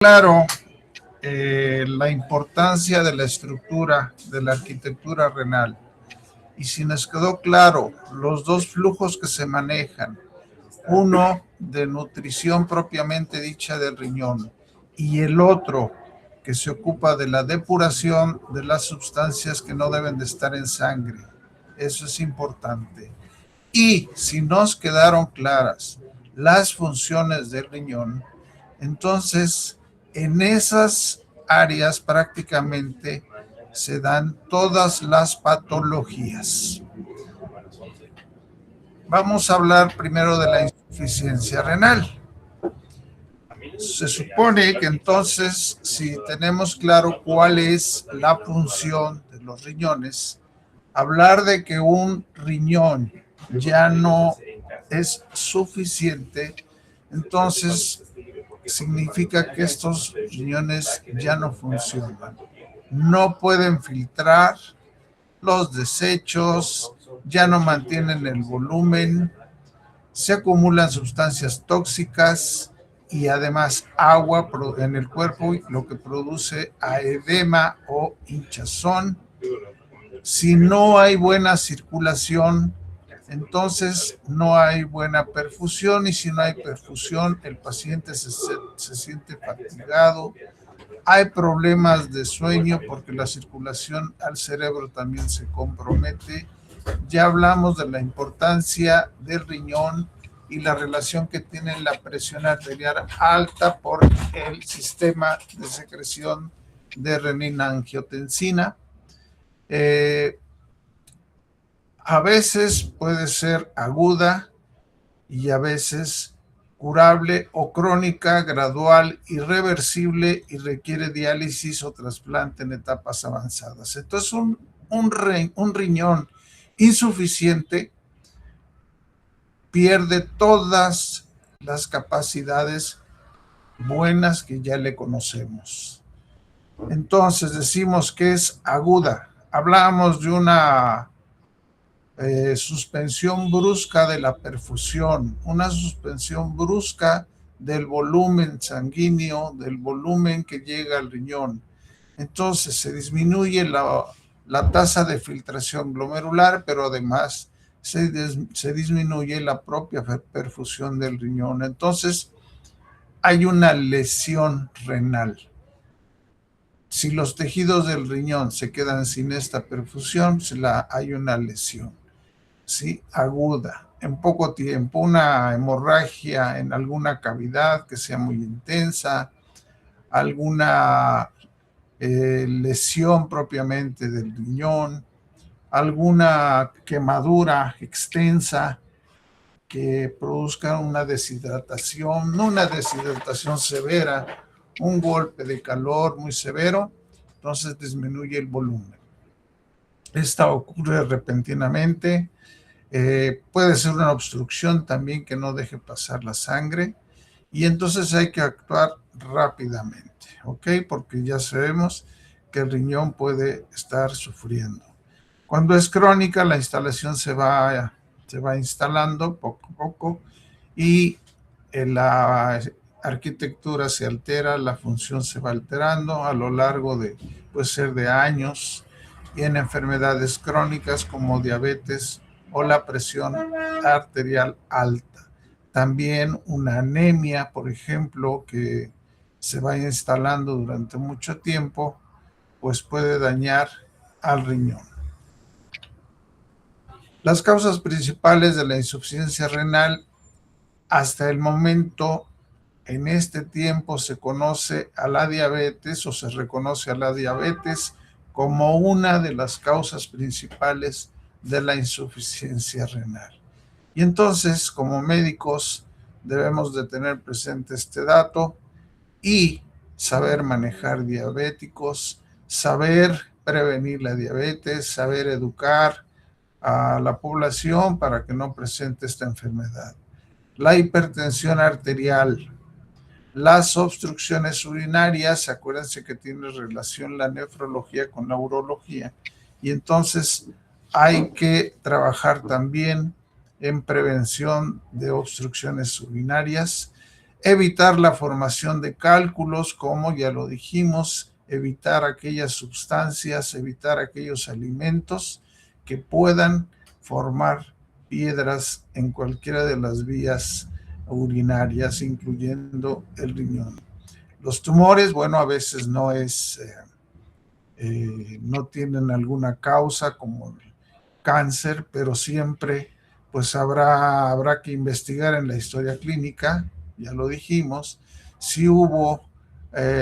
Claro, la importancia de la estructura, de la arquitectura renal. Y si nos quedó claro los dos flujos que se manejan, uno de nutrición propiamente dicha del riñón y el otro que se ocupa de la depuración de las sustancias que no deben de estar en sangre. Eso es importante. Y si nos quedaron claras las funciones del riñón, entonces en esas áreas prácticamente se dan todas las patologías. Vamos a hablar primero de la insuficiencia renal. Se supone que entonces, si tenemos claro cuál es la función de los riñones, hablar de que un riñón ya no es suficiente, entonces significa que estos riñones ya no funcionan. No pueden filtrar los desechos, ya no mantienen el volumen, se acumulan sustancias tóxicas y además agua en el cuerpo, lo que produce edema o hinchazón. Si no hay buena circulación, entonces no hay buena perfusión, y si no hay perfusión, el paciente se siente fatigado. Hay problemas de sueño porque la circulación al cerebro también se compromete. Ya hablamos de la importancia del riñón y la relación que tiene la presión arterial alta por el sistema de secreción de renina-angiotensina. A veces puede ser aguda y a veces curable o crónica, gradual, irreversible y requiere diálisis o trasplante en etapas avanzadas. Entonces, un riñón insuficiente pierde todas las capacidades buenas que ya le conocemos. Entonces, decimos que es aguda. Hablamos de una suspensión brusca de la perfusión, una suspensión brusca del volumen sanguíneo, del volumen que llega al riñón. Entonces se disminuye la tasa de filtración glomerular, pero además se disminuye la propia perfusión del riñón. Entonces hay una lesión renal. Si los tejidos del riñón se quedan sin esta perfusión, hay una lesión, ¿sí? Aguda, en poco tiempo, una hemorragia en alguna cavidad que sea muy intensa, alguna lesión propiamente del riñón, alguna quemadura extensa que produzca una deshidratación, no una deshidratación severa, un golpe de calor muy severo, entonces disminuye el volumen. Esta ocurre repentinamente. Puede ser una obstrucción también que no deje pasar la sangre, y entonces hay que actuar rápidamente, ¿ok? Porque ya sabemos que el riñón puede estar sufriendo. Cuando es crónica, la instalación se va instalando poco a poco y la arquitectura se altera, la función se va alterando a lo largo de, puede ser de años, y en enfermedades crónicas como diabetes o la presión arterial alta. También una anemia, por ejemplo, que se va instalando durante mucho tiempo, pues puede dañar al riñón. Las causas principales de la insuficiencia renal hasta el momento, en este tiempo, se conoce a la diabetes, o se reconoce a la diabetes como una de las causas principales de la insuficiencia renal. Y entonces, como médicos, debemos de tener presente este dato y saber manejar diabéticos, saber prevenir la diabetes, saber educar a la población para que no presente esta enfermedad. La hipertensión arterial, las obstrucciones urinarias, acuérdense que tiene relación la nefrología con la urología, y entonces hay que trabajar también en prevención de obstrucciones urinarias. Evitar la formación de cálculos, como ya lo dijimos, evitar aquellas sustancias, evitar aquellos alimentos que puedan formar piedras en cualquiera de las vías urinarias, incluyendo el riñón. Los tumores, bueno, a veces no tienen alguna causa como el cáncer, pero siempre pues habrá que investigar en la historia clínica, ya lo dijimos, si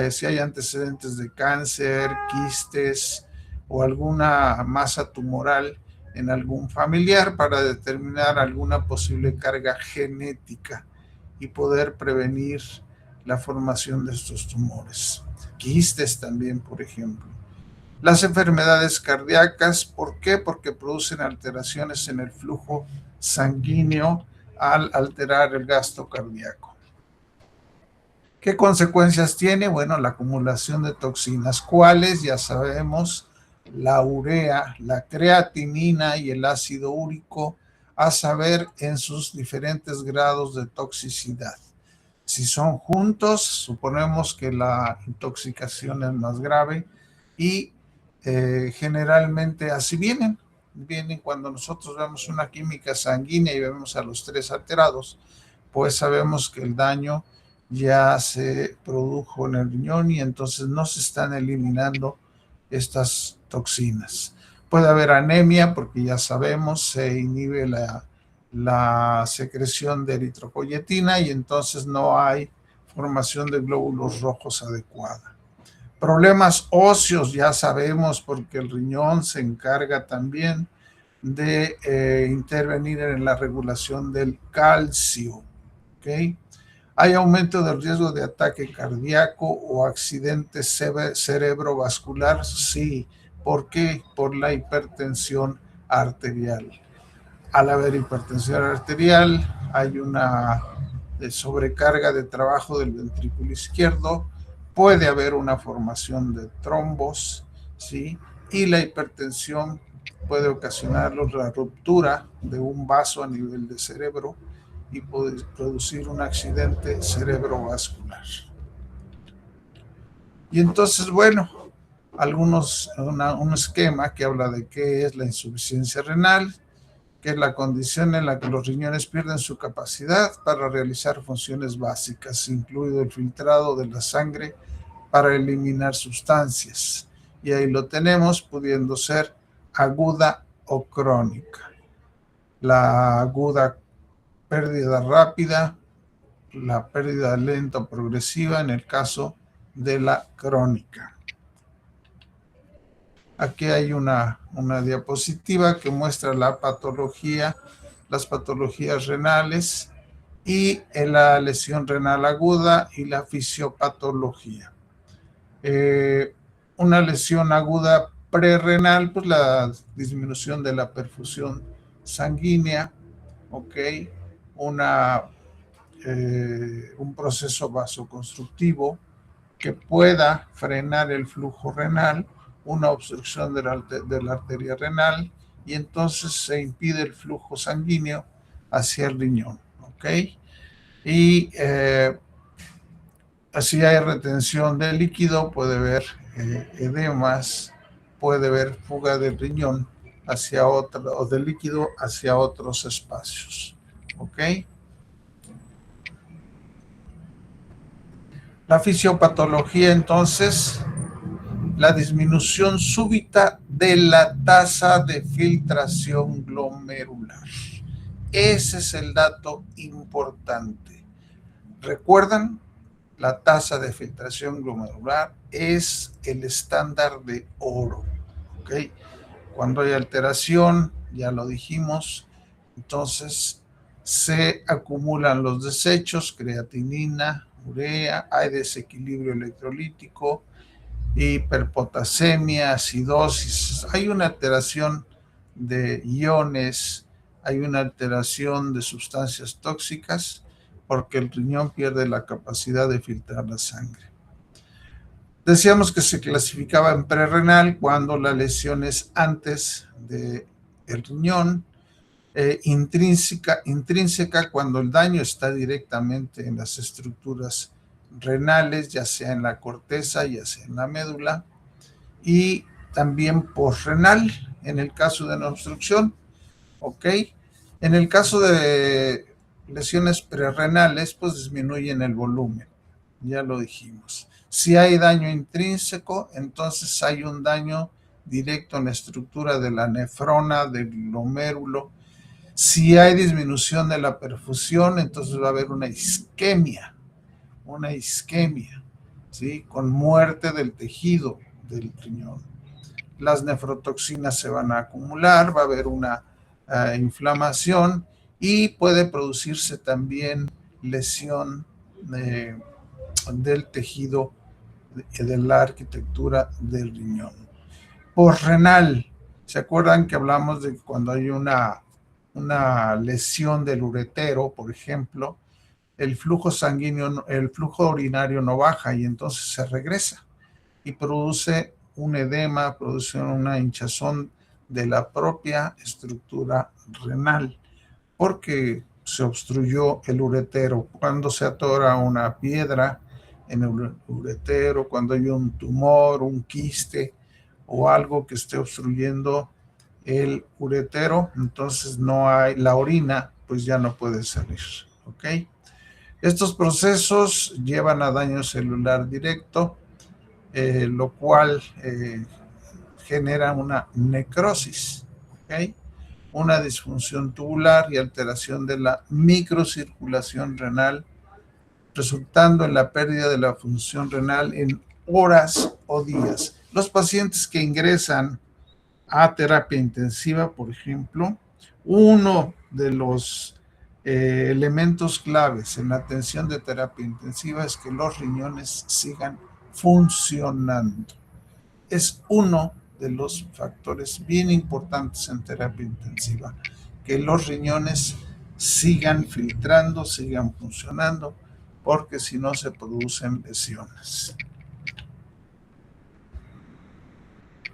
si hay antecedentes de cáncer, quistes o alguna masa tumoral en algún familiar para determinar alguna posible carga genética y poder prevenir la formación de estos tumores. Quistes también, por ejemplo. Las enfermedades cardíacas, ¿por qué? Porque producen alteraciones en el flujo sanguíneo al alterar el gasto cardíaco. ¿Qué consecuencias tiene? Bueno, la acumulación de toxinas. ¿Cuáles? Ya sabemos, la urea, la creatinina y el ácido úrico, a saber en sus diferentes grados de toxicidad. Si son juntos, suponemos que la intoxicación es más grave y generalmente así vienen cuando nosotros vemos una química sanguínea y vemos a los tres alterados, pues sabemos que el daño ya se produjo en el riñón y entonces no se están eliminando estas toxinas. Puede haber anemia porque ya sabemos, se inhibe la secreción de eritropoyetina y entonces no hay formación de glóbulos rojos adecuada. Problemas óseos, ya sabemos, porque el riñón se encarga también de intervenir en la regulación del calcio. ¿Okay? ¿Hay aumento del riesgo de ataque cardíaco o accidente cerebrovascular? Sí. ¿Por qué? Por la hipertensión arterial. Al haber hipertensión arterial, hay una sobrecarga de trabajo del ventrículo izquierdo, puede haber una formación de trombos, ¿sí? Y la hipertensión puede ocasionar la ruptura de un vaso a nivel de cerebro y puede producir un accidente cerebrovascular. Y entonces, bueno, un esquema que habla de qué es la insuficiencia renal, que es la condición en la que los riñones pierden su capacidad para realizar funciones básicas, incluido el filtrado de la sangre para eliminar sustancias. Y ahí lo tenemos, pudiendo ser aguda o crónica. La aguda, pérdida rápida, la pérdida lenta o progresiva en el caso de la crónica. Aquí hay una diapositiva que muestra la patología, las patologías renales y la lesión renal aguda y la fisiopatología. Una lesión aguda prerrenal, pues la disminución de la perfusión sanguínea, ¿ok? Un proceso vasoconstrictivo que pueda frenar el flujo renal, una obstrucción de la arteria renal, y entonces se impide el flujo sanguíneo hacia el riñón, ¿ok? Y así hay retención de líquido, puede haber edemas, puede haber fuga del riñón hacia o del líquido hacia otros espacios, ¿ok? La fisiopatología, entonces, la disminución súbita de la tasa de filtración glomerular. Ese es el dato importante. ¿Recuerdan? La tasa de filtración glomerular es el estándar de oro. ¿Ok? Cuando hay alteración, ya lo dijimos, entonces se acumulan los desechos, creatinina, urea, hay desequilibrio electrolítico, hiperpotasemia, acidosis, hay una alteración de iones, hay una alteración de sustancias tóxicas porque el riñón pierde la capacidad de filtrar la sangre. Decíamos que se clasificaba en prerrenal cuando la lesión es antes del riñón, intrínseca cuando el daño está directamente en las estructuras renales, ya sea en la corteza, ya sea en la médula, y también posrenal en el caso de una obstrucción, ¿ok? En el caso de lesiones prerrenales, pues disminuyen el volumen, ya lo dijimos. Si hay daño intrínseco, entonces hay un daño directo en la estructura de la nefrona, del glomérulo. Si hay disminución de la perfusión, entonces va a haber una isquemia, ¿sí? Con muerte del tejido del riñón. Las nefrotoxinas se van a acumular, va a haber una inflamación y puede producirse también lesión del tejido de la arquitectura del riñón. Posrenal, ¿se acuerdan que hablamos de cuando hay una lesión del uretero, por ejemplo? El flujo sanguíneo, el flujo urinario no baja y entonces se regresa y produce un edema, produce una hinchazón de la propia estructura renal, porque se obstruyó el uretero. Cuando se atora una piedra en el uretero, cuando hay un tumor, un quiste o algo que esté obstruyendo el uretero, entonces no hay, la orina pues ya no puede salir, ¿ok? Estos procesos llevan a daño celular directo, lo cual genera una necrosis, ¿ok? Una disfunción tubular y alteración de la microcirculación renal, resultando en la pérdida de la función renal en horas o días. Los pacientes que ingresan a terapia intensiva, por ejemplo, uno de los elementos claves en la atención de terapia intensiva es que los riñones sigan funcionando. Es uno de los factores bien importantes en terapia intensiva, que los riñones sigan filtrando, sigan funcionando, porque si no se producen lesiones.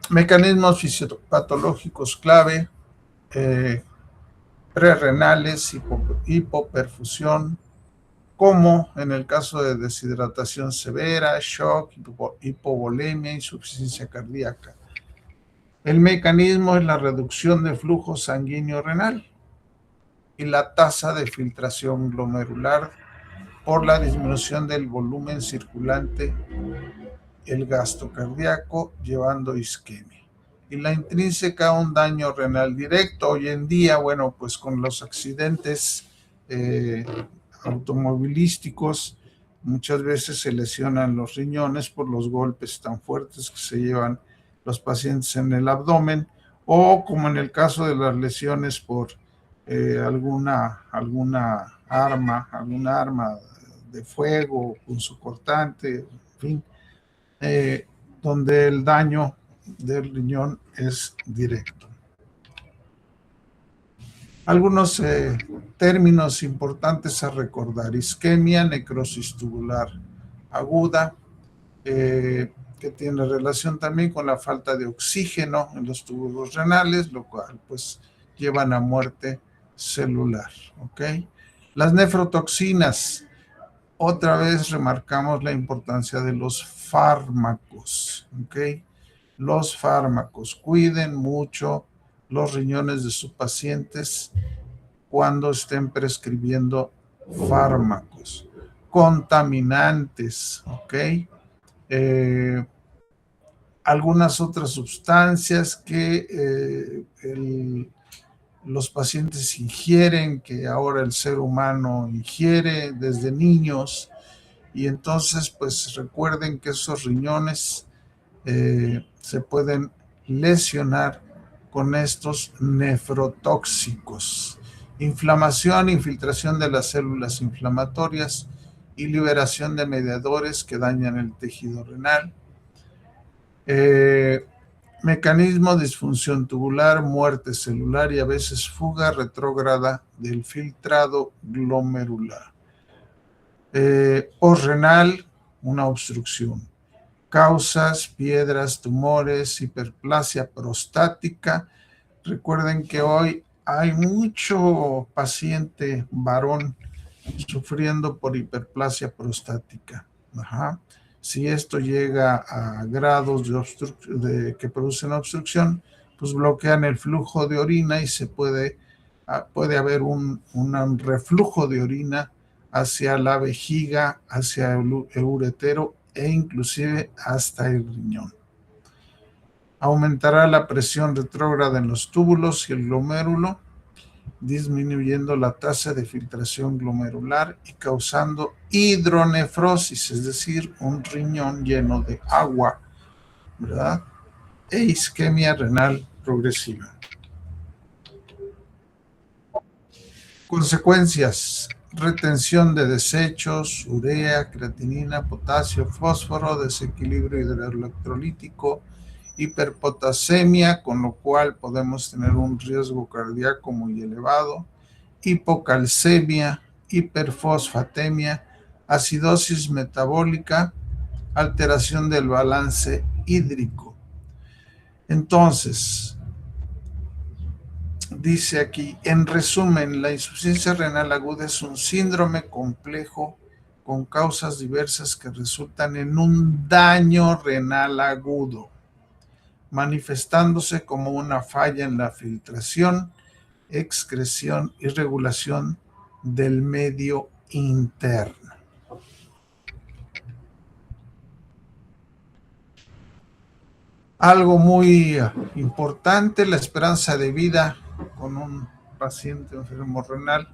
Mecanismos fisiopatológicos clave, prerrenales, hipoperfusión, como en el caso de deshidratación severa, shock, hipovolemia, insuficiencia cardíaca. El mecanismo es la reducción de flujo sanguíneo renal y la tasa de filtración glomerular por la disminución del volumen circulante, el gasto cardíaco, llevando isquemia. Y la intrínseca, un daño renal directo. Hoy en día, bueno, pues con los accidentes automovilísticos, muchas veces se lesionan los riñones por los golpes tan fuertes que se llevan los pacientes en el abdomen, o como en el caso de las lesiones por alguna arma de fuego, punzocortante, en fin, donde el daño del riñón es directo. Algunos términos importantes a recordar: isquemia, necrosis tubular aguda, que tiene relación también con la falta de oxígeno en los tubos renales, lo cual pues llevan a muerte celular, ¿ok? Las nefrotoxinas, otra vez remarcamos la importancia de los fármacos, ¿ok? Los fármacos, cuiden mucho los riñones de sus pacientes cuando estén prescribiendo fármacos. Contaminantes, ¿ok? Algunas otras sustancias que los pacientes ingieren, que ahora el ser humano ingiere desde niños, y entonces pues recuerden que esos riñones se pueden lesionar con estos nefrotóxicos. Inflamación, infiltración de las células inflamatorias y liberación de mediadores que dañan el tejido renal. Mecanismo, disfunción tubular, muerte celular y a veces fuga retrógrada del filtrado glomerular. Posrenal, una obstrucción. Causas, piedras, tumores, hiperplasia prostática. Recuerden que hoy hay mucho paciente varón sufriendo por hiperplasia prostática. Ajá. Si esto llega a grados de que producen obstrucción, pues bloquean el flujo de orina y puede haber un reflujo de orina hacia la vejiga, hacia el uretero e inclusive hasta el riñón. Aumentará la presión retrógrada en los túbulos y el glomérulo, disminuyendo la tasa de filtración glomerular y causando hidronefrosis, es decir, un riñón lleno de agua, ¿verdad? E isquemia renal progresiva. Consecuencias: retención de desechos, urea, creatinina, potasio, fósforo, desequilibrio hidroelectrolítico, hiperpotasemia, con lo cual podemos tener un riesgo cardíaco muy elevado, hipocalcemia, hiperfosfatemia, acidosis metabólica, alteración del balance hídrico. Entonces, dice aquí, en resumen, la insuficiencia renal aguda es un síndrome complejo con causas diversas que resultan en un daño renal agudo, manifestándose como una falla en la filtración, excreción y regulación del medio interno. Algo muy importante, la esperanza de vida con un paciente enfermo renal,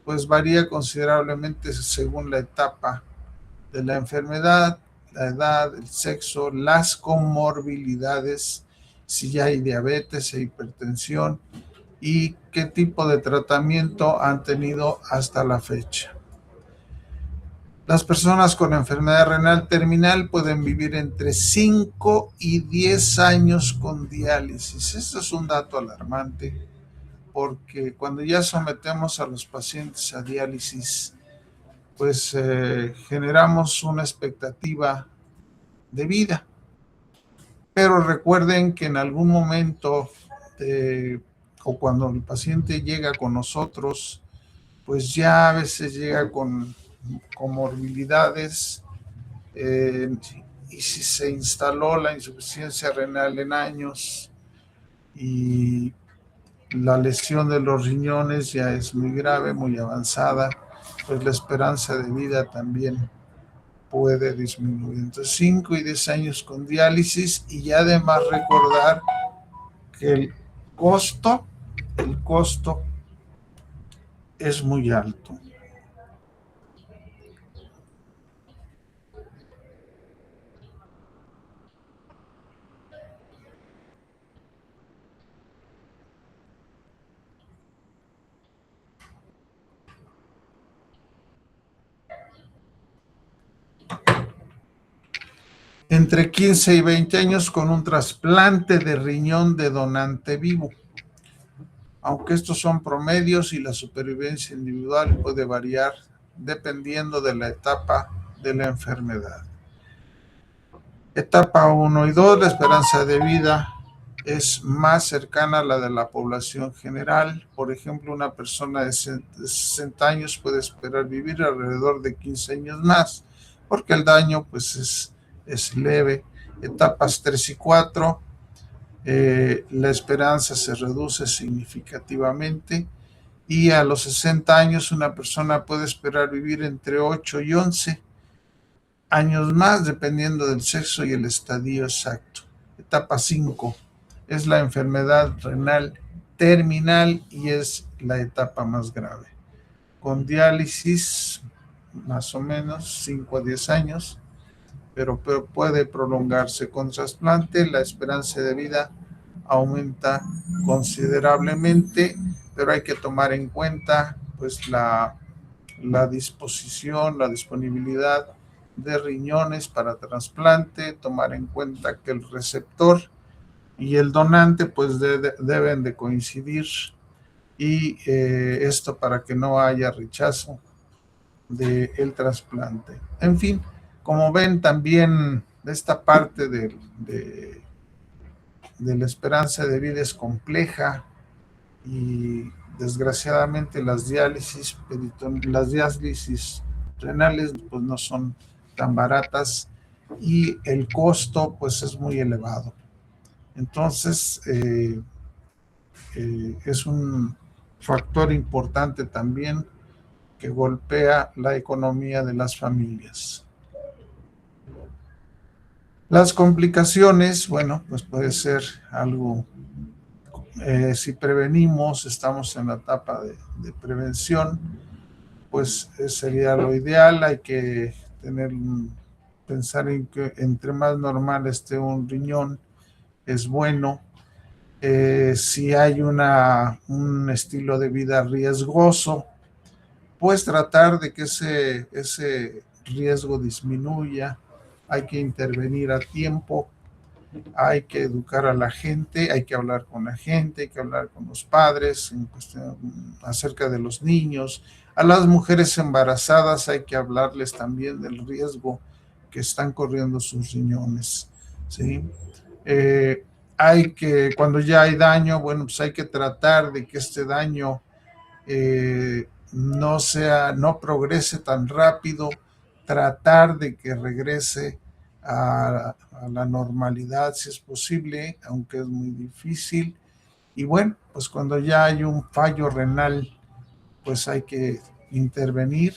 pues varía considerablemente según la etapa de la enfermedad, la edad, el sexo, las comorbilidades, si ya hay diabetes e hipertensión y qué tipo de tratamiento han tenido hasta la fecha. Las personas con enfermedad renal terminal pueden vivir entre 5 y 10 años con diálisis. Esto es un dato alarmante porque cuando ya sometemos a los pacientes a diálisis, pues generamos una expectativa de vida. Pero recuerden que en algún momento o cuando el paciente llega con nosotros, pues ya a veces llega con comorbilidades, y si se instaló la insuficiencia renal en años y la lesión de los riñones ya es muy grave, muy avanzada, pues la esperanza de vida también puede disminuir. Entonces 5 y 10 años con diálisis, y además recordar que el costo es muy alto. Entre 15 y 20 años con un trasplante de riñón de donante vivo. Aunque estos son promedios y la supervivencia individual puede variar dependiendo de la etapa de la enfermedad. Etapa 1 y 2, la esperanza de vida es más cercana a la de la población general. Por ejemplo, una persona de 60 años puede esperar vivir alrededor de 15 años más, porque el daño pues es leve. Etapas 3 y 4, la esperanza se reduce significativamente, y a los 60 años una persona puede esperar vivir entre 8 y 11 años más, dependiendo del sexo y el estadio exacto. Etapa 5 es la enfermedad renal terminal y es la etapa más grave. Con diálisis, más o menos 5 a 10 años, pero puede prolongarse. Con trasplante, la esperanza de vida aumenta considerablemente, pero hay que tomar en cuenta pues la disposición, la disponibilidad de riñones para trasplante, tomar en cuenta que el receptor y el donante pues deben de coincidir, y esto para que no haya rechazo del trasplante. En fin, como ven, también esta parte de la esperanza de vida es compleja, y desgraciadamente las diálisis renales pues no son tan baratas y el costo pues es muy elevado. Entonces es un factor importante también que golpea la economía de las familias. Las complicaciones, bueno, pues puede ser algo, si prevenimos, estamos en la etapa de prevención, pues sería lo ideal. Hay que pensar en que entre más normal esté un riñón, es bueno. Si hay un estilo de vida riesgoso, pues tratar de que ese riesgo disminuya. Hay que intervenir a tiempo, hay que educar a la gente, hay que hablar con la gente, hay que hablar con los padres acerca de los niños. A las mujeres embarazadas hay que hablarles también del riesgo que están corriendo sus riñones, ¿sí? Cuando ya hay daño, bueno, pues hay que tratar de que este daño no progrese tan rápido, tratar de que regrese a la normalidad si es posible, aunque es muy difícil. Y bueno, pues cuando ya hay un fallo renal, pues hay que intervenir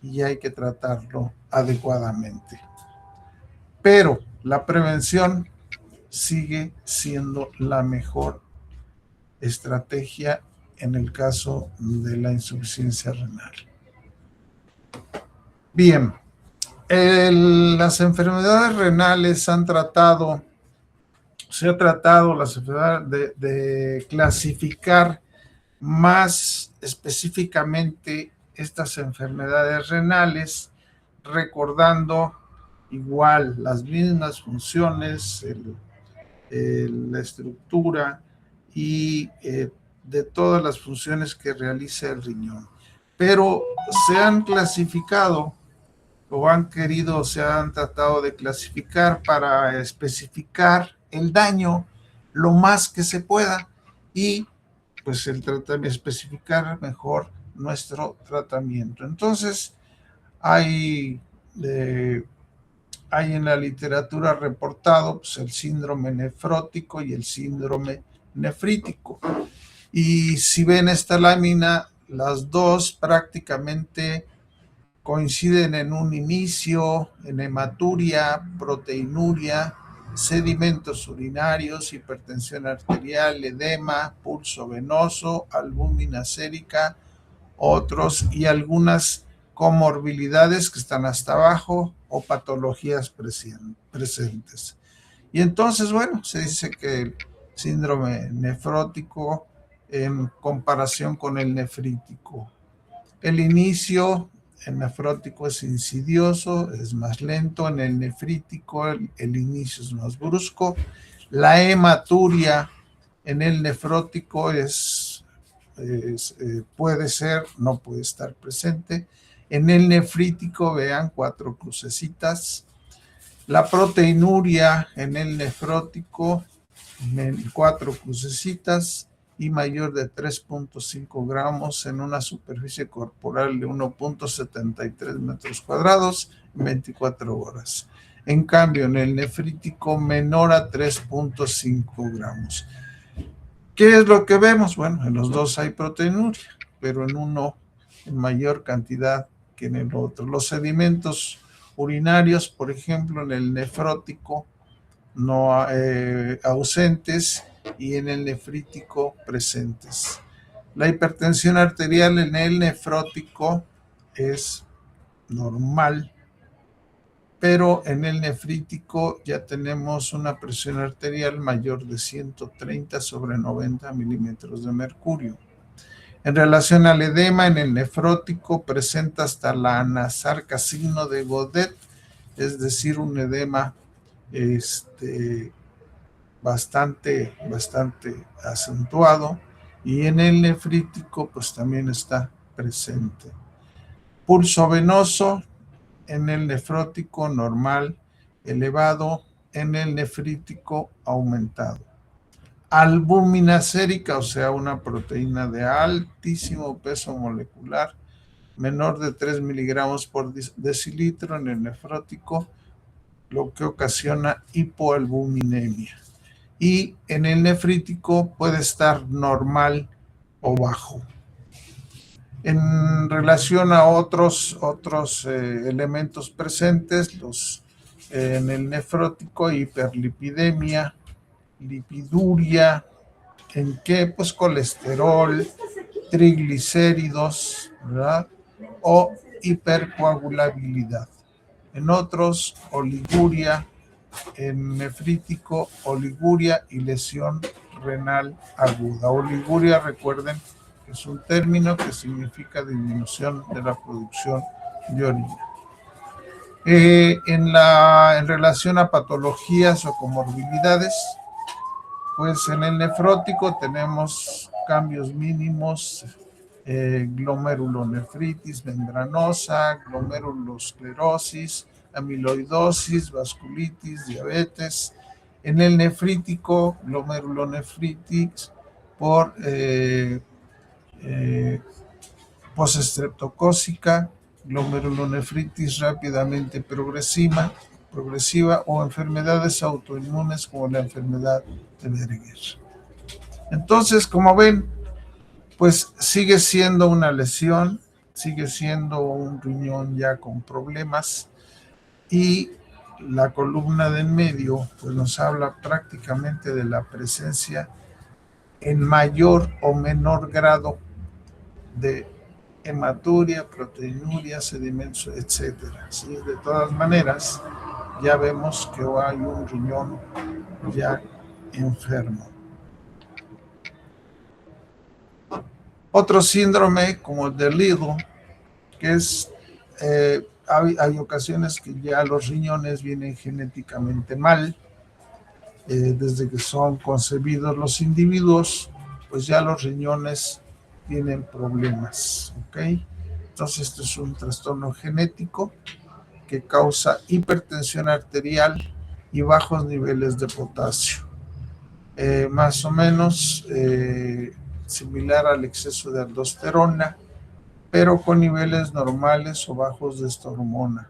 y hay que tratarlo adecuadamente. Pero la prevención sigue siendo la mejor estrategia en el caso de la insuficiencia renal. Bien, las enfermedades renales se ha tratado las enfermedades de clasificar más específicamente estas enfermedades renales, recordando igual las mismas funciones, la estructura y de todas las funciones que realiza el riñón. Pero se han clasificado se han tratado de clasificar para especificar el daño lo más que se pueda y pues especificar mejor nuestro tratamiento. Entonces, hay en la literatura reportado pues, el síndrome nefrótico y el síndrome nefrítico. Y si ven esta lámina, las dos prácticamente coinciden en un inicio, en hematuria, proteinuria, sedimentos urinarios, hipertensión arterial, edema, pulso venoso, albúmina sérica, otros y algunas comorbilidades que están hasta abajo o patologías presentes. Y entonces, bueno, se dice que el síndrome nefrótico en comparación con el nefrítico. El inicio en nefrótico es insidioso, es más lento. En el nefrítico el inicio es más brusco. La hematuria en el nefrótico puede ser, no puede estar presente. En el nefrítico, vean, 4 crucecitas. La proteinuria en el nefrótico, 4 crucecitas y mayor de 3.5 gramos en una superficie corporal de 1.73 metros cuadrados en 24 horas. En cambio, en el nefrítico, menor a 3.5 gramos. ¿Qué es lo que vemos? Bueno, en los dos hay proteinuria, pero en uno en mayor cantidad que en el otro. Los sedimentos urinarios, por ejemplo, en el nefrótico no ausentes y en el nefrítico presentes. La hipertensión arterial en el nefrótico es normal, pero en el nefrítico ya tenemos una presión arterial mayor de 130 sobre 90 milímetros de mercurio. En relación al edema, en el nefrótico presenta hasta la anasarca signo de Godet, es decir, un edema bastante acentuado, y en el nefrítico pues también está presente. Pulso venoso en el nefrótico normal, elevado, en el nefrítico aumentado. albúmina sérica, o sea, una proteína de altísimo peso molecular, menor de 3 miligramos por decilitro en el nefrótico, lo que ocasiona hipoalbuminemia. Y en el nefrítico puede estar normal o bajo. En relación a otros elementos presentes, en el nefrótico, hiperlipidemia, lipiduria, ¿en qué? Pues colesterol, triglicéridos, ¿verdad? O hipercoagulabilidad. En otros, oliguria, en nefrítico, oliguria y lesión renal aguda. Oliguria, recuerden, que es un término que significa disminución de la producción de orina. En relación a patologías o comorbilidades, pues en el nefrótico tenemos cambios mínimos, glomerulonefritis membranosa, glomerulosclerosis, amiloidosis, vasculitis, diabetes. En el nefrítico, glomerulonefritis por postestreptocócica, glomerulonefritis rápidamente progresiva o enfermedades autoinmunes como la enfermedad de Berger. Entonces, como ven, pues sigue siendo una lesión, sigue siendo un riñón ya con problemas, y la columna de en medio pues nos habla prácticamente de la presencia en mayor o menor grado de hematuria, proteinuria, sedimentos, etcétera. ¿Sí? De todas maneras, ya vemos que hay un riñón ya enfermo. Otro síndrome como el de Liddle, que es, hay ocasiones que ya los riñones vienen genéticamente mal, desde que son concebidos los individuos, pues ya los riñones tienen problemas, ¿ok? Entonces, esto es un trastorno genético que causa hipertensión arterial y bajos niveles de potasio. Más o menos similar al exceso de aldosterona, pero con niveles normales o bajos de esta hormona,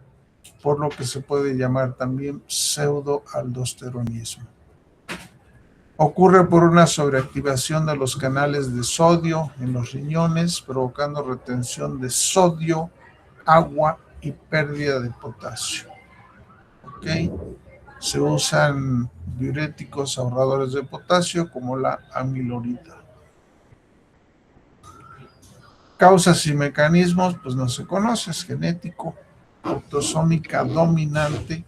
por lo que se puede llamar también pseudoaldosteronismo. Ocurre por una sobreactivación de los canales de sodio en los riñones, provocando retención de sodio, agua y pérdida de potasio. ¿Ok? Se usan diuréticos ahorradores de potasio como la amilorida. Causas y mecanismos, pues no se conoce, es genético, autosómica dominante,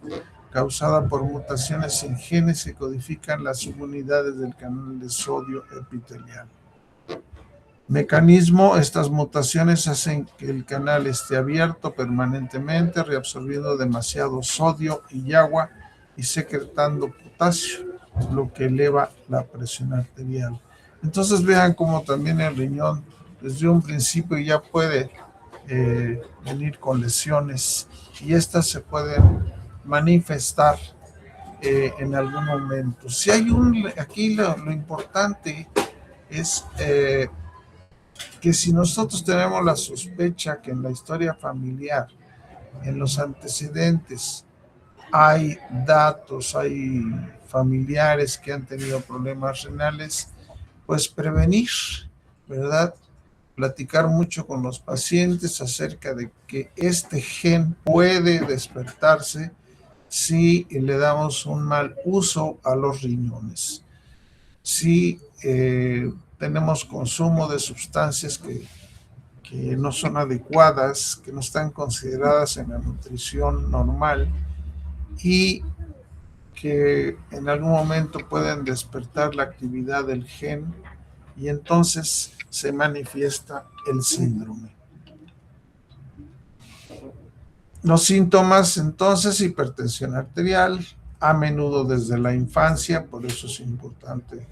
causada por mutaciones en genes que codifican las subunidades del canal de sodio epitelial. Mecanismo, estas mutaciones hacen que el canal esté abierto permanentemente, reabsorbiendo demasiado sodio y agua y secretando potasio, lo que eleva la presión arterial. Entonces vean cómo también el riñón desde un principio ya puede venir con lesiones, y estas se pueden manifestar en algún momento. Si hay aquí lo importante es que si nosotros tenemos la sospecha que en la historia familiar, en los antecedentes, hay datos, hay familiares que han tenido problemas renales, pues prevenir, ¿verdad? Platicar mucho con los pacientes acerca de que este gen puede despertarse si le damos un mal uso a los riñones. Si tenemos consumo de sustancias que no son adecuadas, que no están consideradas en la nutrición normal y que en algún momento pueden despertar la actividad del gen, y entonces se manifiesta el síndrome. Los síntomas, entonces, hipertensión arterial, a menudo desde la infancia, por eso es importante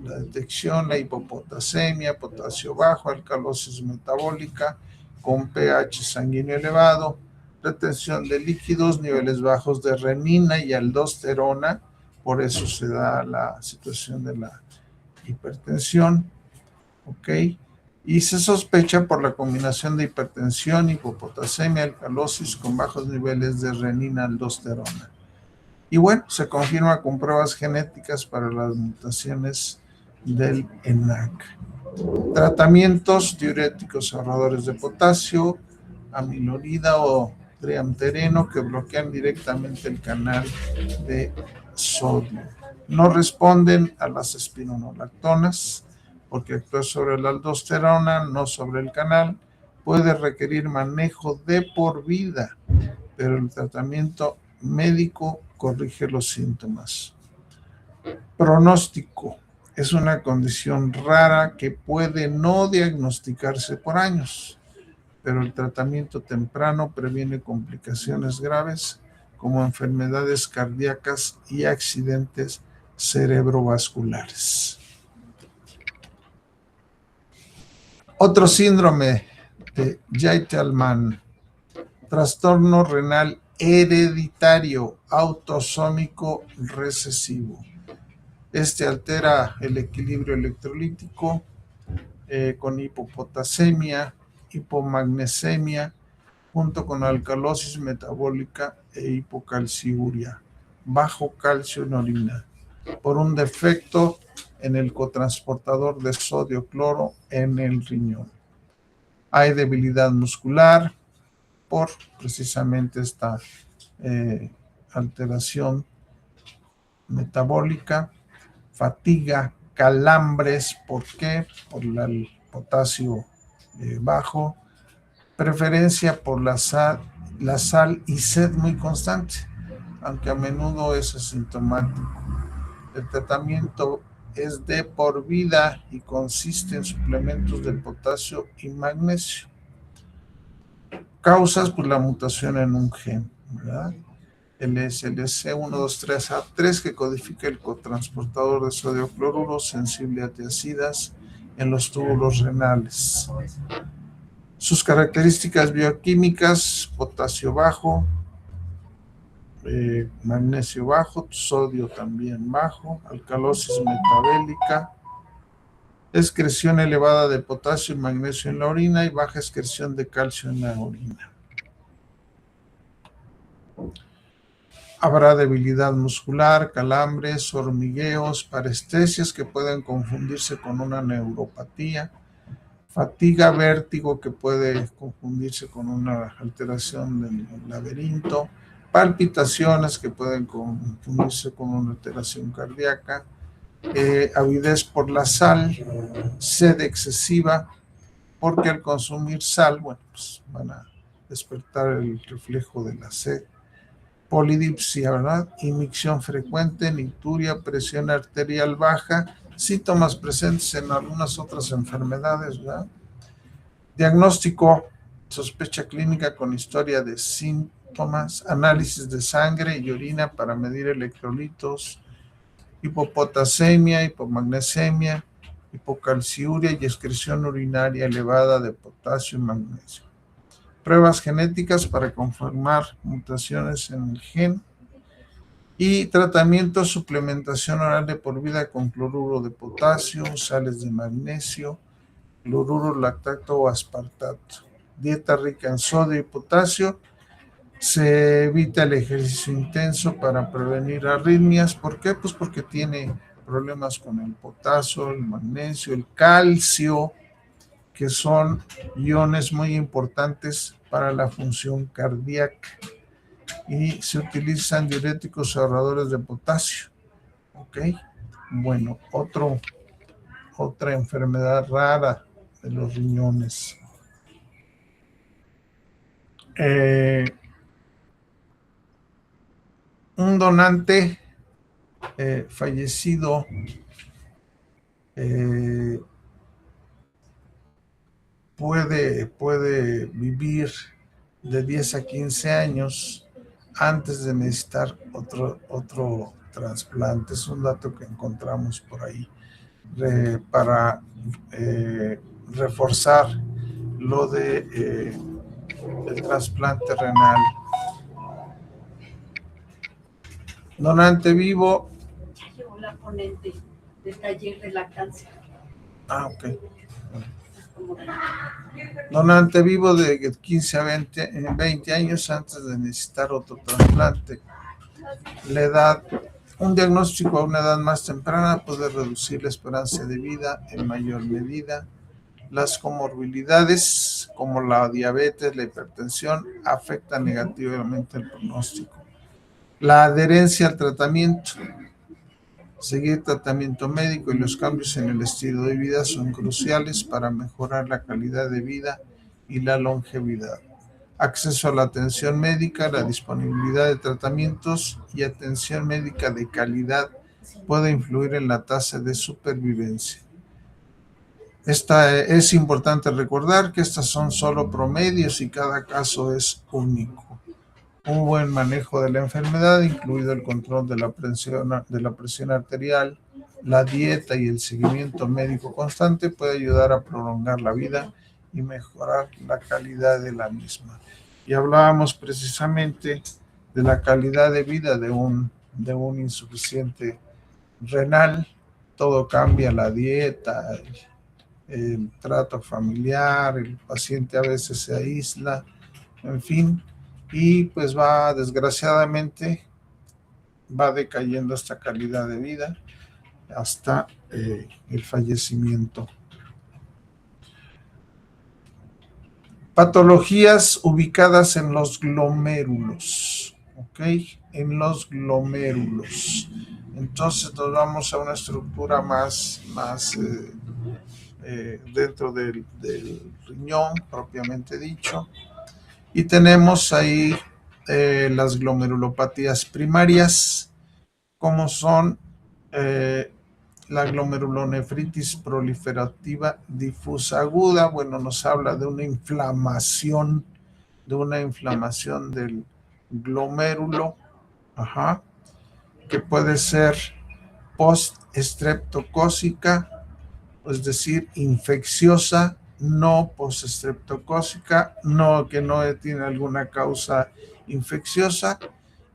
la detección, la hipopotasemia, potasio bajo, alcalosis metabólica, con pH sanguíneo elevado, retención de líquidos, niveles bajos de renina y aldosterona, por eso se da la situación de la hipertensión, ¿ok? Y se sospecha por la combinación de hipertensión, hipopotasemia, alcalosis con bajos niveles de renina, aldosterona. Y bueno, se confirma con pruebas genéticas para las mutaciones del ENAC. Tratamientos: diuréticos ahorradores de potasio, amilorida o triamtereno, que bloquean directamente el canal de sodio. No responden a las espironolactonas porque actúa sobre la aldosterona, no sobre el canal. Puede requerir manejo de por vida, pero el tratamiento médico corrige los síntomas. Pronóstico: es una condición rara que puede no diagnosticarse por años, pero el tratamiento temprano previene complicaciones graves como enfermedades cardíacas y accidentes cerebrovasculares. Otro síndrome de Gitelman, trastorno renal hereditario autosómico recesivo. Este altera el equilibrio electrolítico con hipopotasemia, hipomagnesemia, junto con alcalosis metabólica e hipocalciuria, bajo calcio en orina, por un defecto en el cotransportador de sodio-cloro en el riñón. Hay debilidad muscular por precisamente esta alteración metabólica, fatiga, calambres. ¿Por qué? Por el potasio bajo, preferencia por la sal y sed muy constante, aunque a menudo es asintomático. El tratamiento es de por vida y consiste en suplementos de potasio y magnesio. Causas: pues la mutación en un gen, ¿verdad? El SLC123A3, que codifica el cotransportador de sodio cloruro sensible a tiacidas en los túbulos renales. Sus características bioquímicas: potasio bajo, magnesio bajo, sodio también bajo, alcalosis metabólica, excreción elevada de potasio y magnesio en la orina y baja excreción de calcio en la orina. Habrá debilidad muscular, calambres, hormigueos, parestesias que pueden confundirse con una neuropatía, fatiga, vértigo que puede confundirse con una alteración del laberinto, palpitaciones que pueden confundirse con una alteración cardíaca, avidez por la sal, sed excesiva, porque al consumir sal, bueno, pues van a despertar el reflejo de la sed. Polidipsia, ¿verdad? Inmicción frecuente, nicturia, presión arterial baja, síntomas presentes en algunas otras enfermedades, ¿verdad? Diagnóstico: sospecha clínica con historia de síntomas, análisis de sangre y orina para medir electrolitos, hipopotasemia, hipomagnesemia, hipocalciuria y excreción urinaria elevada de potasio y magnesio. Pruebas genéticas para confirmar mutaciones en el gen. Y tratamiento: suplementación oral de por vida con cloruro de potasio, sales de magnesio, cloruro lactato o aspartato. Dieta rica en sodio y potasio. Se evita el ejercicio intenso para prevenir arritmias. ¿Por qué? Pues porque tiene problemas con el potasio, el magnesio, el calcio, que son iones muy importantes para la función cardíaca, y se utilizan diuréticos ahorradores de potasio. ¿Ok? Bueno, otra enfermedad rara de los riñones. Un donante fallecido puede vivir de 10 a 15 años antes de necesitar otro trasplante. Es un dato que encontramos por ahí para reforzar lo de el trasplante renal. Donante vivo: del taller de lactancia. Ah, ok. Donante vivo de 15 a 20 años antes de necesitar otro trasplante. La edad, un diagnóstico a una edad más temprana puede reducir la esperanza de vida en mayor medida. Las comorbilidades como la diabetes, la hipertensión afectan negativamente el pronóstico. La adherencia al tratamiento. Seguir tratamiento médico y los cambios en el estilo de vida son cruciales para mejorar la calidad de vida y la longevidad. Acceso a la atención médica, la disponibilidad de tratamientos y atención médica de calidad puede influir en la tasa de supervivencia. Es importante recordar que estas son solo promedios y cada caso es único. Un buen manejo de la enfermedad, incluido el control de la presión arterial, la dieta y el seguimiento médico constante, puede ayudar a prolongar la vida y mejorar la calidad de la misma. Y hablábamos precisamente de la calidad de vida de un insuficiente renal. Todo cambia, la dieta, el trato familiar, el paciente a veces se aísla, en fin, y pues desgraciadamente, va decayendo esta calidad de vida hasta el fallecimiento. Patologías ubicadas en los glomérulos, ¿ok? En los glomérulos. Entonces nos vamos a una estructura más dentro del riñón, propiamente dicho. Y tenemos ahí las glomerulopatías primarias, como son la glomerulonefritis proliferativa difusa aguda. Bueno, nos habla de una inflamación del glomérulo, que puede ser post-estreptocócica, es decir, infecciosa, no post-estreptocócica, que no tiene alguna causa infecciosa,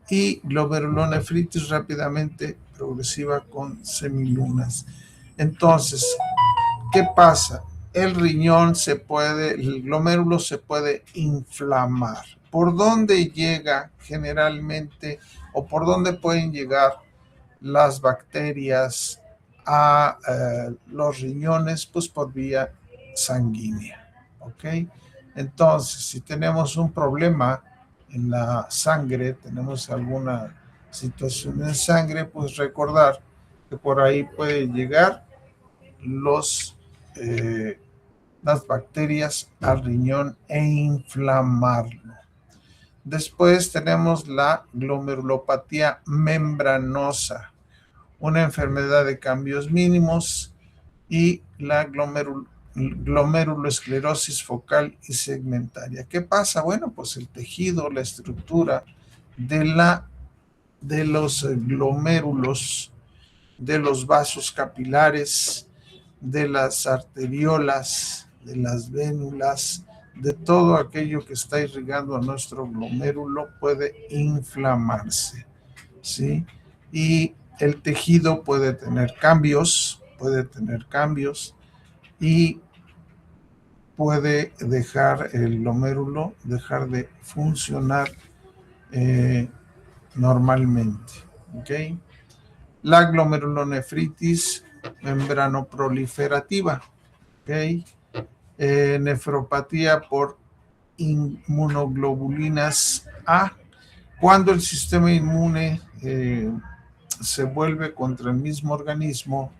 y glomerulonefritis rápidamente progresiva con semilunas. Entonces, ¿qué pasa? El glomérulo se puede inflamar. ¿Por dónde llega generalmente o por dónde pueden llegar las bacterias a los riñones? Pues por vía sanguínea, ¿ok? Entonces, si tenemos un problema en la sangre, tenemos alguna situación en sangre, pues recordar que por ahí pueden llegar las bacterias al riñón e inflamarlo. Después tenemos la glomerulopatía membranosa, una enfermedad de cambios mínimos, y la glomeruloesclerosis focal y segmentaria. ¿Qué pasa? Bueno, pues el tejido, la estructura de los glomérulos, de los vasos capilares, de las arteriolas, de las vénulas, de todo aquello que está irrigando a nuestro glomérulo puede inflamarse, ¿sí? Y el tejido puede tener cambios y puede dejar el glomérulo de funcionar normalmente, ¿ok? La glomerulonefritis membranoproliferativa, ¿ok? Nefropatía por inmunoglobulinas A, cuando el sistema inmune se vuelve contra el mismo organismo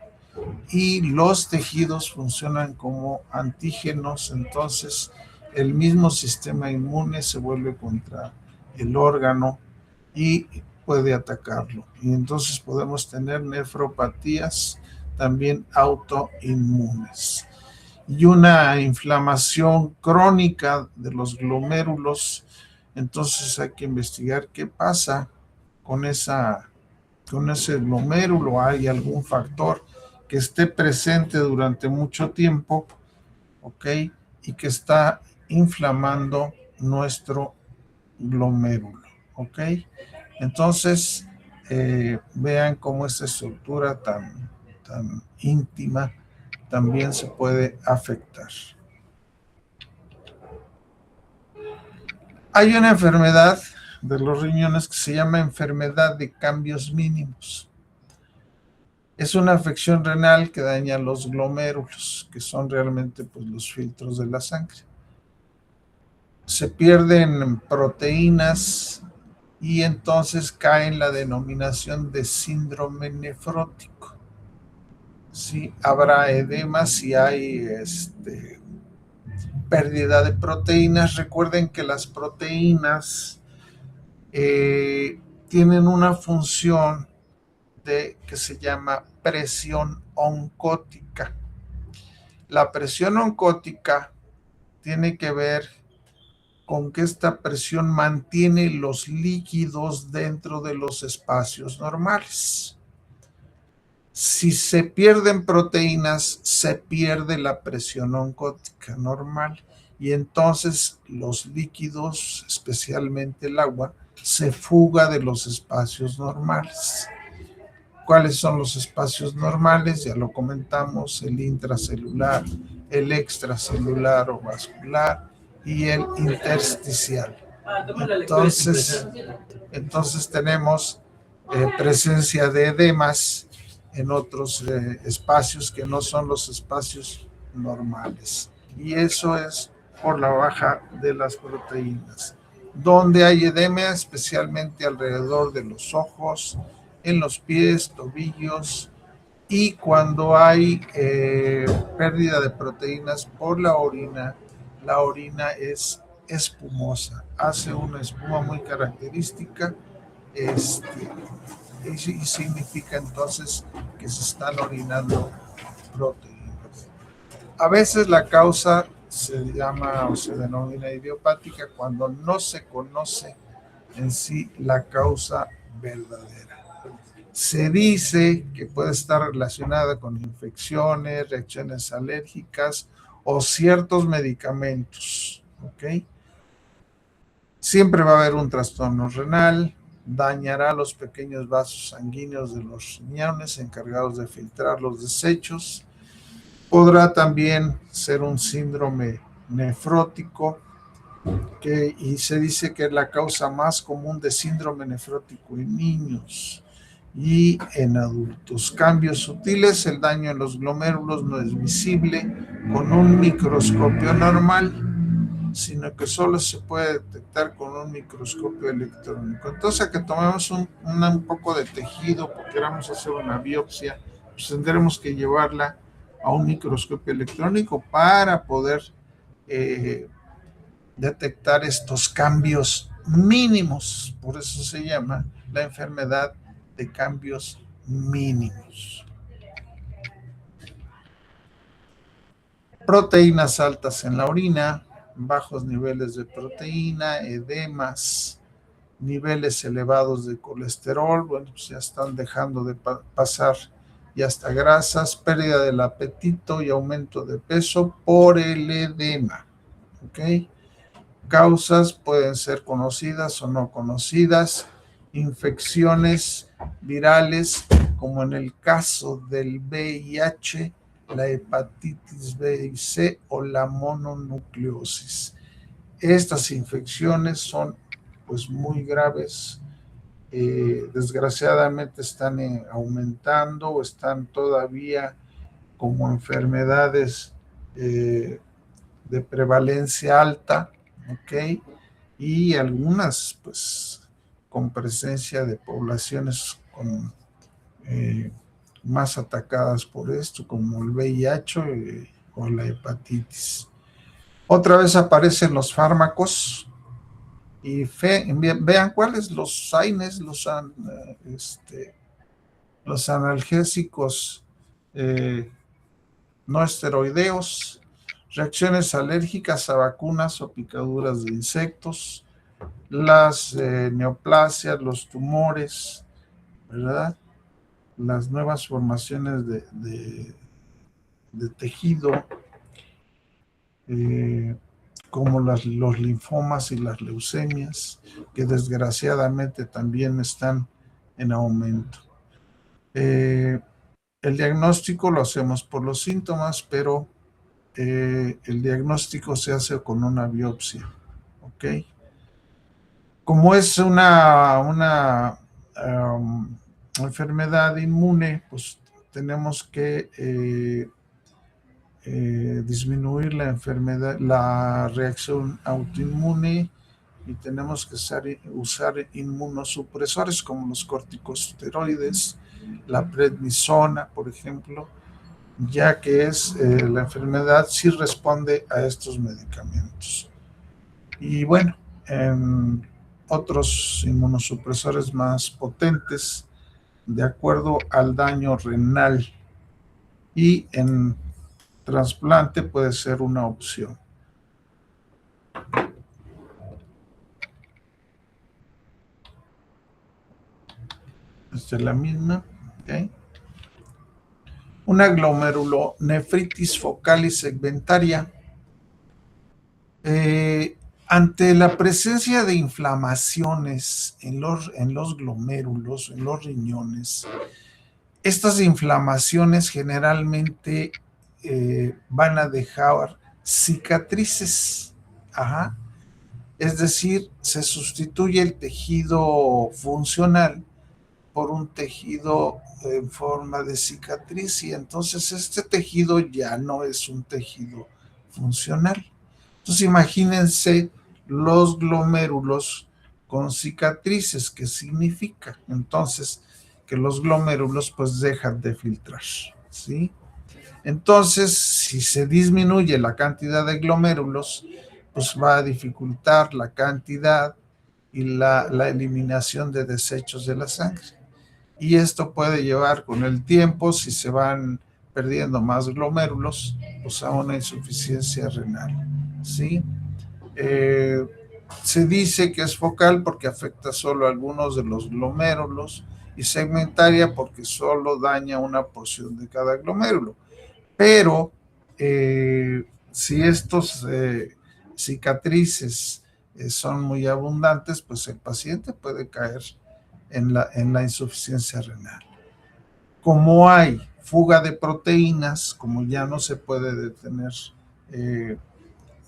y los tejidos funcionan como antígenos. Entonces el mismo sistema inmune se vuelve contra el órgano y puede atacarlo, y entonces podemos tener nefropatías también autoinmunes. Y una inflamación crónica de los glomérulos. Entonces hay que investigar qué pasa con ese glomérulo. ¿Hay algún factor que esté presente durante mucho tiempo, ¿ok? Y que está inflamando nuestro glomérulo, ¿ok? Entonces, vean cómo esta estructura tan tan íntima, también se puede afectar. Hay una enfermedad de los riñones que se llama enfermedad de cambios mínimos. Es una afección renal que daña los glomérulos, que son realmente pues, los filtros de la sangre. Se pierden proteínas y entonces cae en la denominación de síndrome nefrótico. Sí, habrá edema si hay pérdida de proteínas. Recuerden que las proteínas tienen una función que se llama presión oncótica. La presión oncótica tiene que ver con que esta presión mantiene los líquidos dentro de los espacios normales. Si se pierden proteínas, se pierde la presión oncótica normal y entonces los líquidos, especialmente el agua, se fuga de los espacios normales. ¿Cuáles son los espacios normales? Ya lo comentamos, el intracelular, el extracelular o vascular y el intersticial. Entonces tenemos presencia de edemas en otros espacios que no son los espacios normales. Y eso es por la baja de las proteínas. Donde hay edema, especialmente alrededor de los ojos, en los pies, tobillos, y cuando hay pérdida de proteínas por la orina es espumosa, hace una espuma muy característica, y significa entonces que se están orinando proteínas. A veces la causa se llama o se denomina idiopática cuando no se conoce en sí la causa verdadera. Se dice que puede estar relacionada con infecciones, reacciones alérgicas o ciertos medicamentos, ¿ok? Siempre va a haber un trastorno renal, dañará los pequeños vasos sanguíneos de los riñones encargados de filtrar los desechos. Podrá también ser un síndrome nefrótico, y se dice que es la causa más común de síndrome nefrótico en niños y en adultos. Cambios sutiles, el daño en los glomérulos no es visible con un microscopio normal, sino que solo se puede detectar con un microscopio electrónico. Entonces, a que tomemos un poco de tejido porque queramos hacer una biopsia, pues tendremos que llevarla a un microscopio electrónico para poder detectar estos cambios mínimos. Por eso se llama la enfermedad de cambios mínimos. Proteínas altas en la orina, bajos niveles de proteína, edemas, niveles elevados de colesterol, bueno, pues ya están dejando de pasar y hasta grasas, pérdida del apetito y aumento de peso por el edema, ¿ok? Causas pueden ser conocidas o no conocidas, infecciones virales, como en el caso del VIH, la hepatitis B y C o la mononucleosis. Estas infecciones son pues muy graves, desgraciadamente están aumentando o están todavía como enfermedades de prevalencia alta, ¿ok? Y algunas pues con presencia de poblaciones con más atacadas por esto, como el VIH o la hepatitis. Otra vez aparecen los fármacos y vean cuáles los AINES, los analgésicos no esteroideos, reacciones alérgicas a vacunas o picaduras de insectos, las neoplasias, los tumores, ¿verdad? Las nuevas formaciones de tejido, como los linfomas y las leucemias, que desgraciadamente también están en aumento. El El diagnóstico lo hacemos por los síntomas, pero el diagnóstico se hace con una biopsia, ¿ok? Como es una enfermedad inmune, pues tenemos que disminuir la enfermedad, la reacción autoinmune, y tenemos que usar inmunosupresores como los corticosteroides, la prednisona, por ejemplo, ya que la enfermedad sí responde a estos medicamentos. Y bueno, en otros inmunosupresores más potentes, de acuerdo al daño renal, y en trasplante puede ser una opción. Esta es la misma, ¿ok? Una glomerulonefritis focal y segmentaria. Ante la presencia de inflamaciones en los glomérulos, en los riñones, estas inflamaciones generalmente van a dejar cicatrices. Ajá. Es decir, se sustituye el tejido funcional por un tejido en forma de cicatriz, y entonces este tejido ya no es un tejido funcional. Entonces imagínense los glomérulos con cicatrices. ¿Qué significa? Entonces que los glomérulos pues dejan de filtrar, ¿sí? Entonces, si se disminuye la cantidad de glomérulos, pues va a dificultar la cantidad y la eliminación de desechos de la sangre. Y esto puede llevar con el tiempo, si se van perdiendo más glomérulos, pues a una insuficiencia renal, ¿sí? Se dice que es focal porque afecta solo a algunos de los glomérulos, y segmentaria porque solo daña una porción de cada glomérulo. Pero si estos cicatrices son muy abundantes, pues el paciente puede caer en la insuficiencia renal. Como hay fuga de proteínas, como ya no se puede detener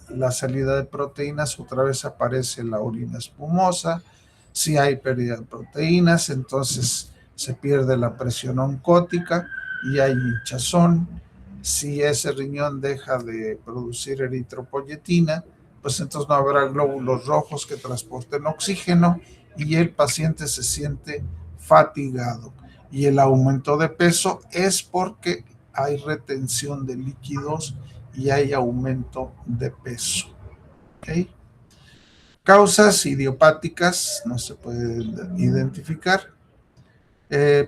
la salida de proteínas, otra vez aparece la orina espumosa. Si hay pérdida de proteínas, entonces se pierde la presión oncótica y hay hinchazón. Si ese riñón deja de producir eritropoyetina, pues entonces no habrá glóbulos rojos que transporten oxígeno y el paciente se siente fatigado. Y el aumento de peso es porque hay retención de líquidos y hay aumento de peso. ¿Okay? Causas idiopáticas no se pueden identificar.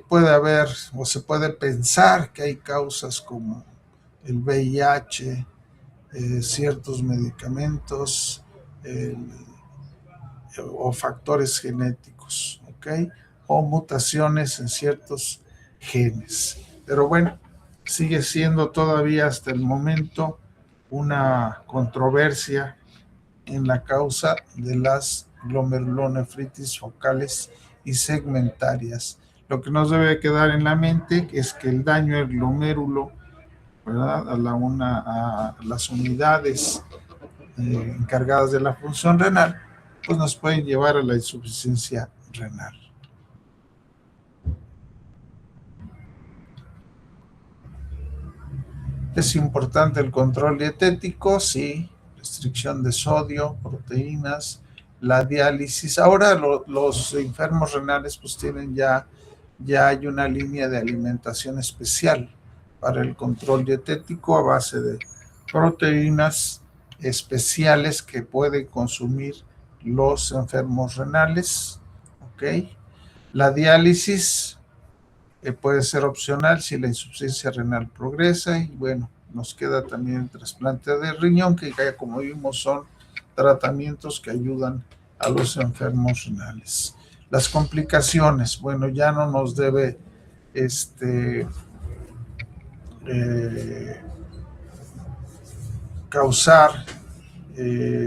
Puede haber o se puede pensar que hay causas como el VIH, ciertos medicamentos o factores genéticos, ¿ok? O mutaciones en ciertos genes. Pero bueno, sigue siendo todavía hasta el momento una controversia en la causa de las glomerulonefritis focales y segmentarias. Lo que nos debe quedar en la mente es que el daño del glomérulo, ¿verdad?, a las unidades encargadas de la función renal, pues nos pueden llevar a la insuficiencia renal. Es importante el control dietético, sí, restricción de sodio, proteínas, la diálisis. Ahora los enfermos renales pues tienen ya hay una línea de alimentación especial para el control dietético a base de proteínas especiales que pueden consumir los enfermos renales, ¿ok? La diálisis puede ser opcional si la insuficiencia renal progresa, y bueno, nos queda también el trasplante de riñón, que ya como vimos son tratamientos que ayudan a los enfermos renales. Las complicaciones, bueno, ya no nos debe causar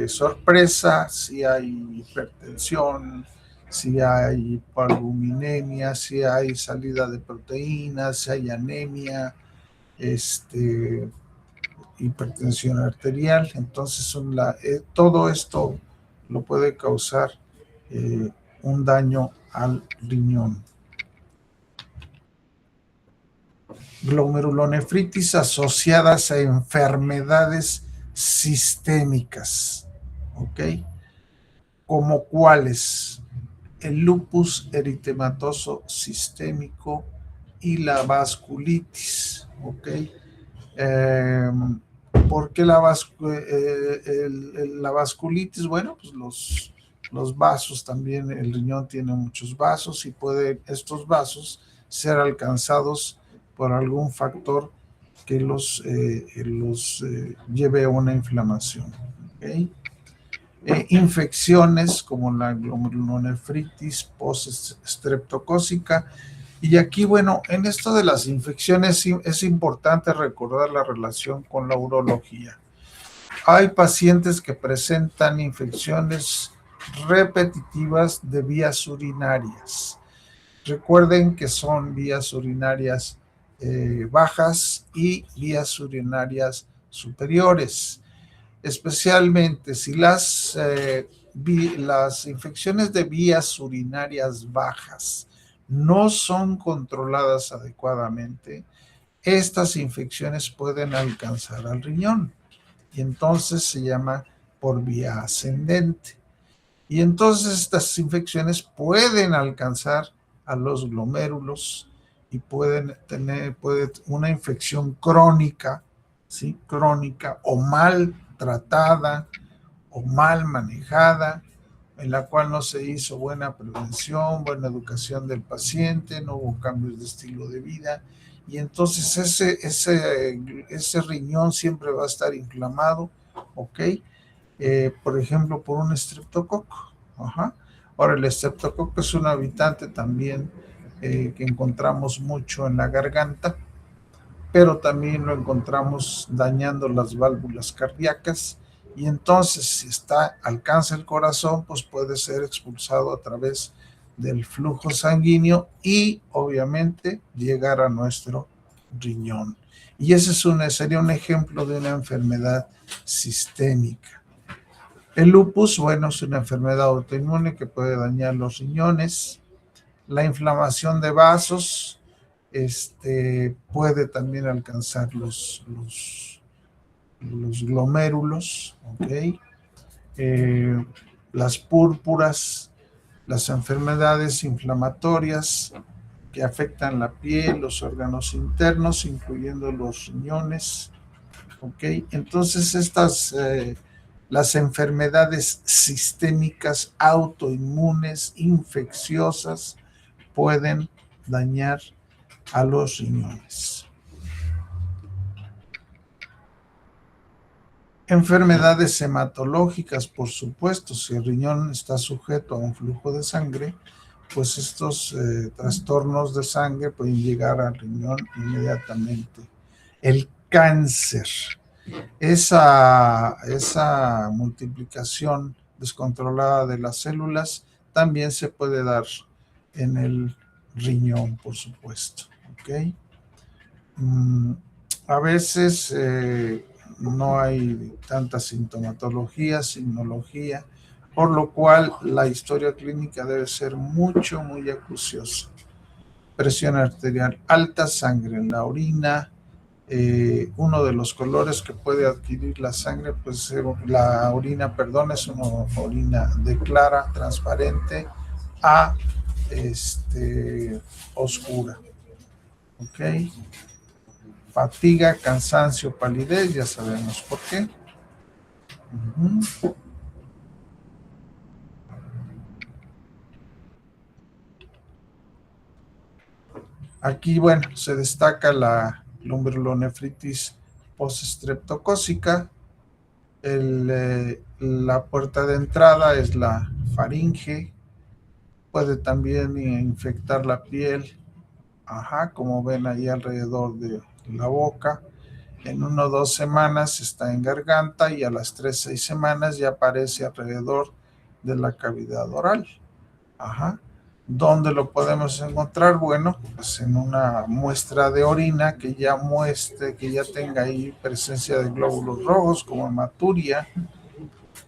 sorpresa si hay hipertensión, si hay hipoalbuminemia, si hay salida de proteínas, si hay anemia, hipertensión arterial. Entonces, todo esto lo puede causar un daño al riñón. Glomerulonefritis asociadas a enfermedades sistémicas, ¿ok? ¿Como cuáles? El lupus eritematoso sistémico y la vasculitis, ¿ok? ¿Por qué la vasculitis? Bueno, pues los vasos también, el riñón tiene muchos vasos y pueden estos vasos ser alcanzados por algún factor que los lleve a una inflamación. ¿Okay? Infecciones como la glomerulonefritis post-streptocócica. Y aquí, bueno, en esto de las infecciones es importante recordar la relación con la urología. Hay pacientes que presentan infecciones repetitivas de vías urinarias. Recuerden que son vías urinarias bajas y vías urinarias superiores. Especialmente si las infecciones de vías urinarias bajas no son controladas adecuadamente, estas infecciones pueden alcanzar al riñón y entonces se llama por vía ascendente. Y entonces estas infecciones pueden alcanzar a los glomérulos y pueden tener una infección crónica, ¿sí? Crónica o mal tratada o mal manejada, en la cual no se hizo buena prevención, buena educación del paciente, no hubo cambios de estilo de vida, y entonces ese riñón siempre va a estar inflamado, ¿ok? Por ejemplo, por un estreptococo. Ajá. Ahora, el estreptococo es un habitante también que encontramos mucho en la garganta, pero también lo encontramos dañando las válvulas cardíacas, y entonces si alcanza el corazón, pues puede ser expulsado a través del flujo sanguíneo y obviamente llegar a nuestro riñón. Y ese sería un ejemplo de una enfermedad sistémica. El lupus, bueno, es una enfermedad autoinmune que puede dañar los riñones. La inflamación de vasos puede también alcanzar los glomérulos, ¿ok? Las púrpuras, las enfermedades inflamatorias que afectan la piel, los órganos internos, incluyendo los riñones, ¿ok? Entonces las enfermedades sistémicas autoinmunes, infecciosas, pueden dañar a los riñones. Enfermedades hematológicas, por supuesto, si el riñón está sujeto a un flujo de sangre, pues estos trastornos de sangre pueden llegar al riñón inmediatamente. El cáncer, esa multiplicación descontrolada de las células también se puede dar en el riñón, por supuesto. ¿Ok? A veces no hay tanta sintomatología, signología, por lo cual la historia clínica debe ser muy acuciosa. Presión arterial alta, sangre en la orina. Uno de los colores que puede adquirir la sangre, pues la orina, perdón, es una orina de clara, transparente a oscura. ¿Ok? Fatiga, cansancio, palidez, ya sabemos por qué. Aquí, bueno, se destaca la glomerulonefritis post-streptocócica. La puerta de entrada es la faringe. Puede también infectar la piel, como ven ahí alrededor de la boca. En 1 o 2 semanas está en garganta y a las 3 o 6 semanas ya aparece alrededor de la cavidad oral. Ajá. ¿Dónde lo podemos encontrar? Bueno, pues en una muestra de orina que ya muestre, que ya tenga ahí presencia de glóbulos rojos, como hematuria,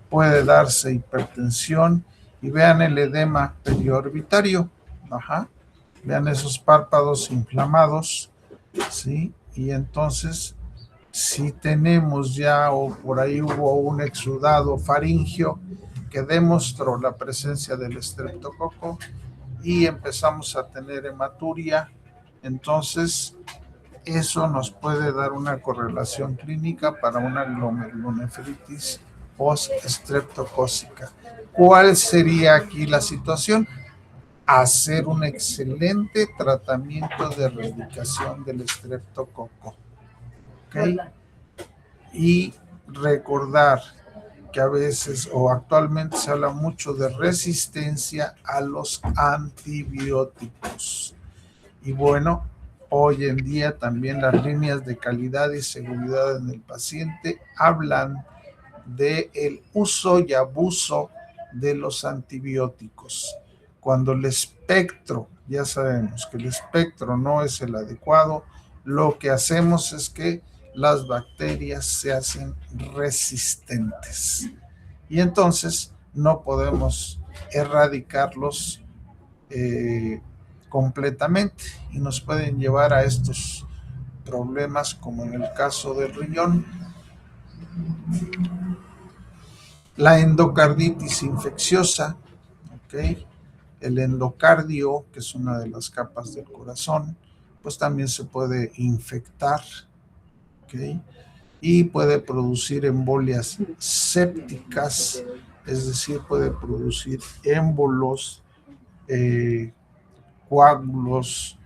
puede darse hipertensión, y vean el edema periorbitario. Ajá. Vean esos párpados inflamados, ¿sí? Y entonces, si tenemos ya, o por ahí hubo un exudado faríngeo que demostró la presencia del estreptococo y empezamos a tener hematuria, entonces eso nos puede dar una correlación clínica para una glomerulonefritis post-estreptocócica. ¿Cuál sería aquí la situación? Hacer un excelente tratamiento de erradicación del estreptococo. ¿Okay? Y recordar que a veces o actualmente se habla mucho de resistencia a los antibióticos. Y bueno, hoy en día también las líneas de calidad y seguridad en el paciente hablan del uso y abuso de los antibióticos. Cuando el espectro, ya sabemos que el espectro no es el adecuado, lo que hacemos es que las bacterias se hacen resistentes y entonces no podemos erradicarlos completamente y nos pueden llevar a estos problemas como en el caso del riñón. La endocarditis infecciosa, ¿ok? El endocardio, que es una de las capas del corazón, pues también se puede infectar, ¿ok? Y puede producir embolias sépticas, es decir, puede producir émbolos, coágulos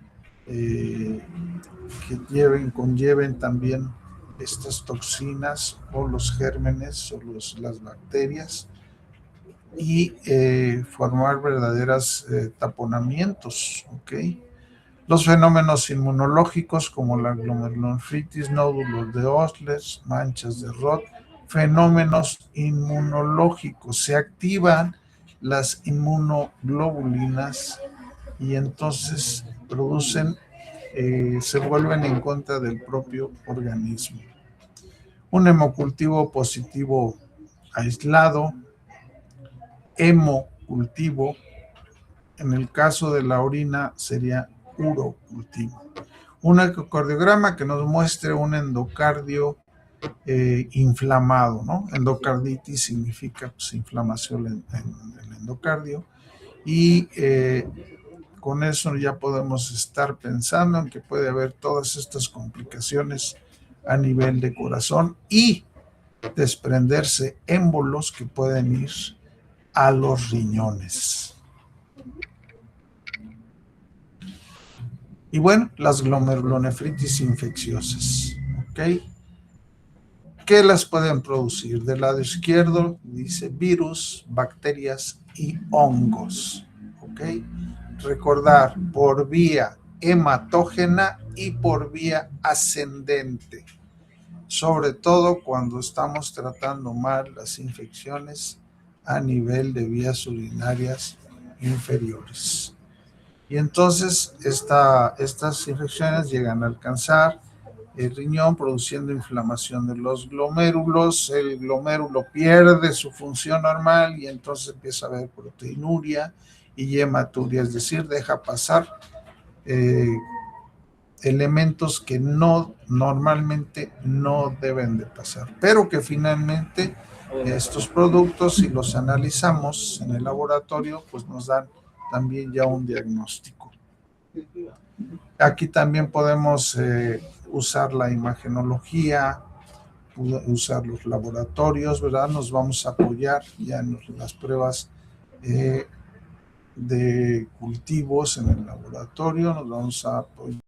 que conlleven también estas toxinas o los gérmenes o las bacterias y formar verdaderas taponamientos, ¿ok? Los fenómenos inmunológicos como la glomerulonefritis, nódulos de Osler, manchas de Roth, fenómenos inmunológicos, se activan las inmunoglobulinas y entonces se vuelven en contra del propio organismo. Un hemocultivo positivo aislado, hemocultivo, en el caso de la orina sería urocultivo. Un ecocardiograma que nos muestre un endocardio inflamado, ¿no? Endocarditis significa pues, inflamación en el endocardio y con eso ya podemos estar pensando en que puede haber todas estas complicaciones a nivel de corazón y desprenderse émbolos que pueden ir a los riñones. Y bueno, las glomerulonefritis infecciosas, ¿ok? ¿Qué las pueden producir? Del lado izquierdo dice virus, bacterias y hongos, ¿ok? Recordar, por vía hematógena y por vía ascendente, sobre todo cuando estamos tratando mal las infecciones a nivel de vías urinarias inferiores. Y entonces estas infecciones llegan a alcanzar el riñón produciendo inflamación de los glomérulos, el glomérulo pierde su función normal y entonces empieza a haber proteinuria y hematuria, es decir, deja pasar elementos que normalmente no deben de pasar, pero que finalmente estos productos, si los analizamos en el laboratorio, pues nos dan también ya un diagnóstico. Aquí también podemos usar la imagenología, usar los laboratorios, ¿verdad? Nos vamos a apoyar ya en las pruebas de cultivos en el laboratorio, nos vamos a apoyar